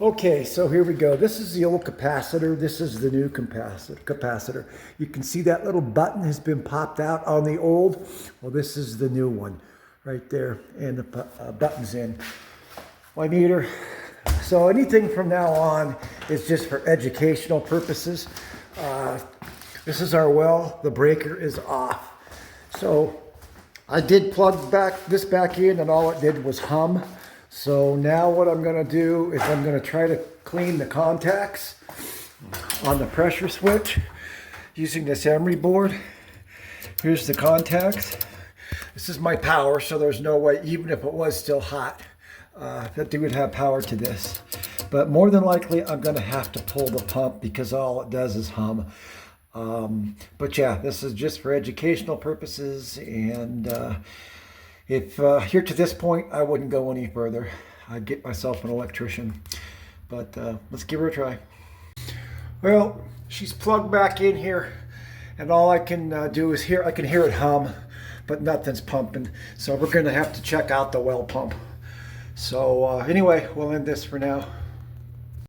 Okay, so here we go. This is the old capacitor. This is the new capacitor. You can see that little button has been popped out on the old. Well, this is the new one right there, and the button's in. My meter. So anything from now on is just for educational purposes. This is our well. The breaker is off. So I did plug this back in, and all it did was hum. So now what I'm going to do is I'm going to try to clean the contacts on the pressure switch using this emery board. Here's the contacts. This is my power, so there's no way, even if it was still hot, that they would have power to this. But more than likely, I'm going to have to pull the pump because all it does is hum. But yeah, this is just for educational purposes, and if here to this point, I wouldn't go any further. I'd get myself an electrician. But let's give her a try. Well, she's plugged back in here, and all I can do is I can hear it hum, but nothing's pumping. So we're going to have to check out the well pump. So anyway, we'll end this for now.